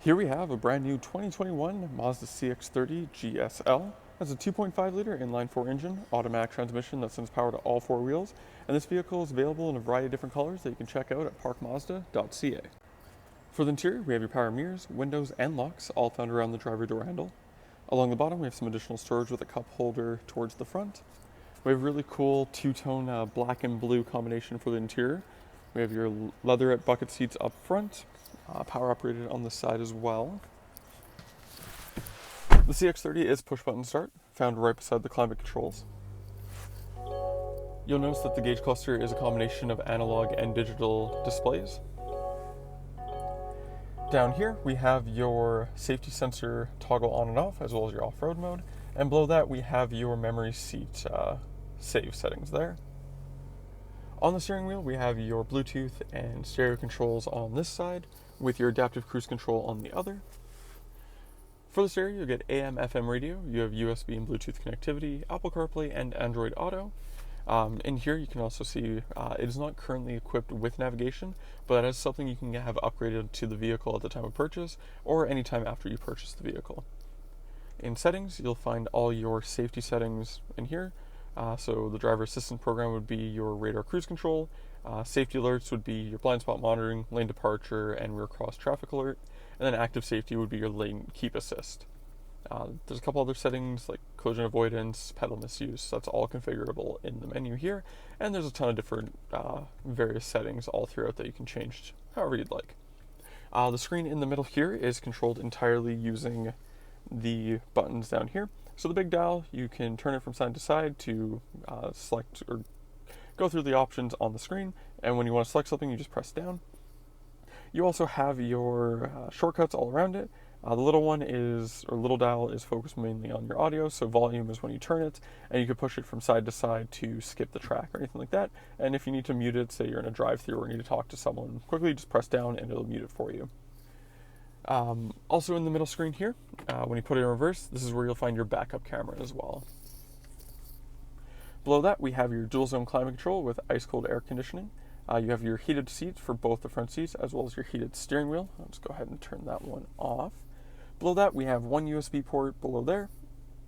Here we have a brand new 2021 Mazda CX-30 GSL. That's a 2.5 liter inline-4 engine, automatic transmission that sends power to all four wheels, and this vehicle is available in a variety of different colors that you can check out at parkmazda.ca. For the interior, we have your power mirrors, windows, and locks, all found around the driver door handle. Along the bottom, we have some additional storage with a cup holder towards the front. We have a really cool two-tone black and blue combination for the interior. We have your leatherette bucket seats up front, power operated on the side as well. The CX-30 is push button start, found right beside the climate controls. You'll notice that the gauge cluster is a combination of analog and digital displays. Down here we have your safety sensor toggle on and off, as well as your off-road mode, and below that we have your memory seat save settings there. On the steering wheel we have your Bluetooth and stereo controls on this side, with your adaptive cruise control on the other. For the stereo, you'll get AM, FM radio, you have USB and Bluetooth connectivity, Apple CarPlay, and Android Auto. In here you can also see it is not currently equipped with navigation, but that is something you can have upgraded to the vehicle at the time of purchase, or anytime after you purchase the vehicle. In settings, you'll find all your safety settings in here. So the driver assistance program would be your radar cruise control, safety alerts would be your blind spot monitoring, lane departure, and rear cross traffic alert, and then active safety would be your lane keep assist. There's a couple other settings like collision avoidance, pedal misuse. That's all configurable in the menu here, and there's a ton of different various settings all throughout that you can change however you'd like. The screen in the middle here is controlled entirely using the buttons down here. So the big dial, you can turn it from side to side to select or go through the options on the screen, and when you want to select something you just press down. You also have your shortcuts all around it. The little one is, or little dial is focused mainly on your audio, so volume is when you turn it, and you can push it from side to side to skip the track or anything like that. And if you need to mute it, say you're in a drive-thru or need to talk to someone quickly, just press down and it'll mute it for you. Also in the middle screen here, when you put it in reverse, this is where you'll find your backup camera as well. Below that, we have your dual zone climate control with ice cold air conditioning. You have your heated seats for both the front seats as well as your heated steering wheel. I'll just go ahead and turn that one off. Below that, we have one USB port below there,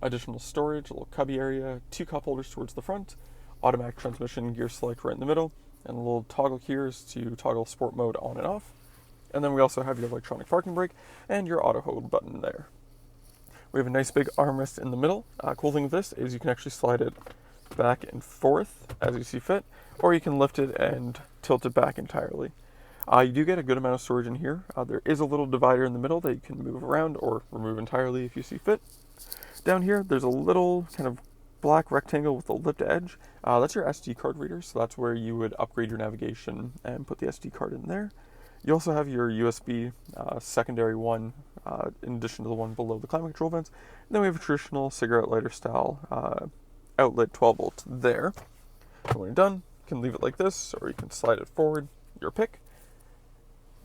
additional storage, a little cubby area, two cup holders towards the front, automatic transmission gear select right in the middle, and a little toggle keys to toggle sport mode on and off. And then we also have your electronic parking brake and your auto hold button there. We have a nice big armrest in the middle. Cool thing with this is you can actually slide it back and forth as you see fit, or you can lift it and tilt it back entirely. You do get a good amount of storage in here. There is a little divider in the middle that you can move around or remove entirely if you see fit. Down here, there's a little kind of black rectangle with a lipped edge. That's your SD card reader, so that's where you would upgrade your navigation and put the SD card in there. You also have your USB secondary one, in addition to the one below the climate control vents. And then we have a traditional cigarette lighter style outlet 12 volts there. And when you're done, you can leave it like this, or you can slide it forward, your pick.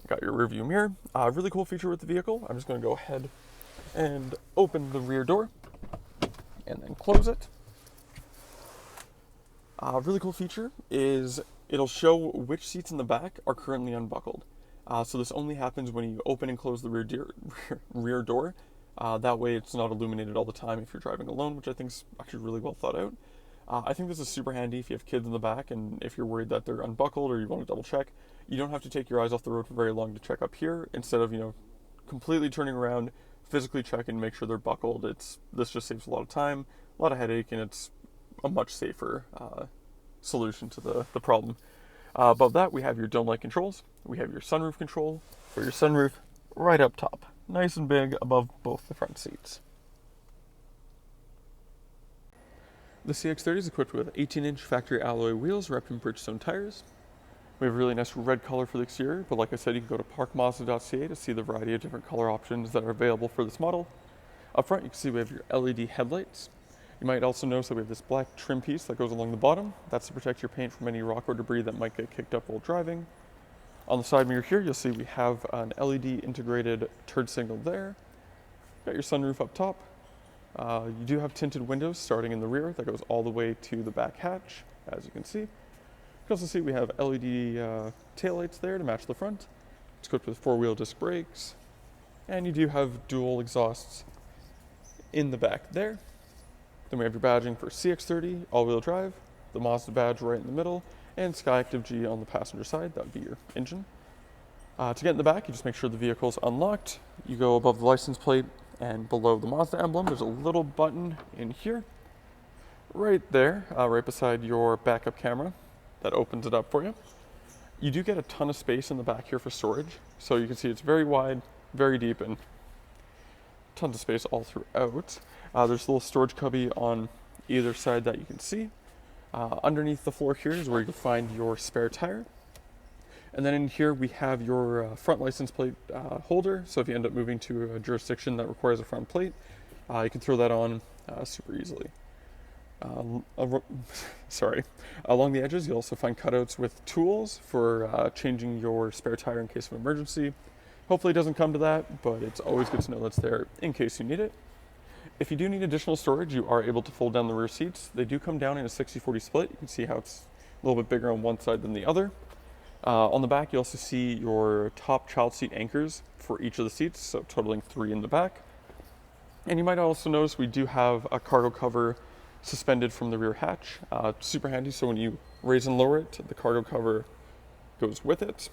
Got your rear view mirror. Really cool feature with the vehicle. I'm just going to go ahead and open the rear door and then close it. Really cool feature is it'll show which seats in the back are currently unbuckled. So this only happens when you open and close the rear door. That way it's not illuminated all the time if you're driving alone, which I think is actually really well thought out. I think this is super handy if you have kids in the back and if you're worried that they're unbuckled or you want to double check. You don't have to take your eyes off the road for very long to check up here. Instead of, completely turning around, physically checking and make sure they're buckled. This just saves a lot of time, a lot of headache, and it's a much safer solution to the problem. Above that, we have your dome light controls. We have your sunroof control for your sunroof right up top, nice and big above both the front seats. The CX-30 is equipped with 18-inch factory alloy wheels wrapped in Bridgestone tires. We have a really nice red color for the exterior, but like I said, you can go to parkmazda.ca to see the variety of different color options that are available for this model. Up front, you can see we have your LED headlights. You might also notice that we have this black trim piece that goes along the bottom. That's to protect your paint from any rock or debris that might get kicked up while driving. On the side mirror here, you'll see we have an LED integrated turn signal there. Got your sunroof up top. You do have tinted windows starting in the rear that goes all the way to the back hatch, as you can see. You can also see we have LED taillights there to match the front. It's equipped with 4-wheel disc brakes. And you do have dual exhausts in the back there. Then we have your badging for CX-30 all-wheel drive, the Mazda badge right in the middle, and Skyactiv G on the passenger side. That would be your engine. To get in the back, you just make sure the vehicle is unlocked. You go above the license plate and below the Mazda emblem, there's a little button in here, right there, right beside your backup camera that opens it up for you. You do get a ton of space in the back here for storage. So you can see it's very wide, very deep, and tons of space all throughout. There's a little storage cubby on either side that you can see. Underneath the floor here is where you'll find your spare tire. And then in here we have your front license plate holder. So if you end up moving to a jurisdiction that requires a front plate, you can throw that on super easily. Along the edges you'll also find cutouts with tools for changing your spare tire in case of emergency. Hopefully it doesn't come to that, but it's always good to know that's there in case you need it. If you do need additional storage, you are able to fold down the rear seats. They do come down in a 60-40 split. You can see how it's a little bit bigger on one side than the other. On the back, you also see your top child seat anchors for each of the seats, so totaling 3 in the back. And you might also notice we do have a cargo cover suspended from the rear hatch. Super handy, so when you raise and lower it, the cargo cover goes with it.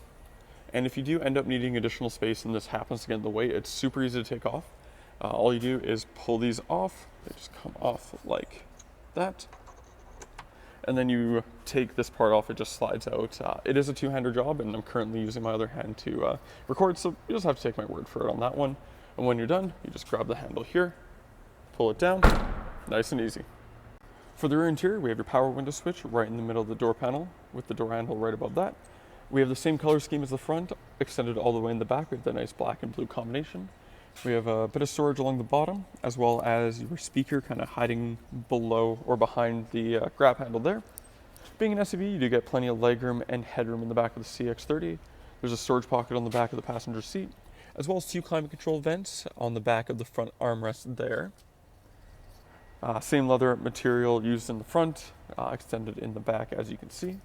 And if you do end up needing additional space and this happens to get in the way, it's super easy to take off. All you do is pull these off. They just come off like that. And then you take this part off, it just slides out. It is a two-hander job, and I'm currently using my other hand to record, so you just have to take my word for it on that one. And when you're done, you just grab the handle here, pull it down, nice and easy. For the rear interior, we have your power window switch right in the middle of the door panel with the door handle right above that. We have the same color scheme as the front, extended all the way in the back with the nice black and blue combination. We have a bit of storage along the bottom, as well as your speaker kind of hiding below or behind the grab handle there. Being an SUV, you do get plenty of legroom and headroom in the back of the CX-30. There's a storage pocket on the back of the passenger seat, as well as 2 climate control vents on the back of the front armrest there. Same leather material used in the front, extended in the back as you can see.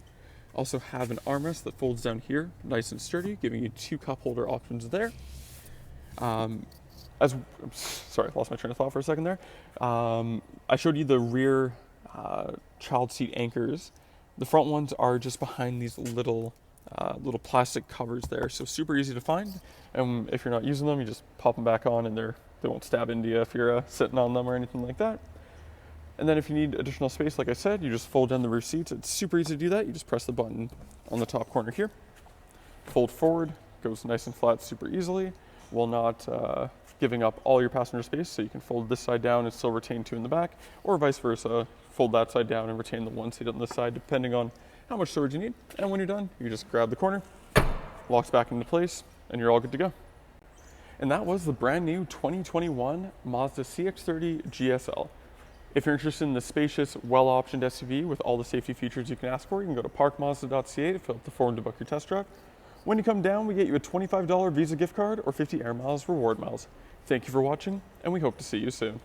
Also have an armrest that folds down here, nice and sturdy, giving you 2 cup holder options there. Sorry, lost my train of thought for a second there. I showed you the rear child seat anchors. The front ones are just behind these little plastic covers there, so super easy to find. And if you're not using them, you just pop them back on, and they won't stab into you if you're sitting on them or anything like that. And then if you need additional space, like I said, you just fold down the rear seats. It's super easy to do that. You just press the button on the top corner here. Fold forward, goes nice and flat super easily, while not giving up all your passenger space. So you can fold this side down and still retain 2 in the back, or vice versa, fold that side down and retain the 1 seat on this side, depending on how much storage you need. And when you're done, you just grab the corner, locks back into place, and you're all good to go. And that was the brand new 2021 Mazda CX-30 GSL. If you're interested in the spacious, well-optioned SUV with all the safety features you can ask for, you can go to parkmazda.ca to fill out the form to book your test drive. When you come down, we get you a $25 Visa gift card or 50 Air Miles reward miles. Thank you for watching, and we hope to see you soon.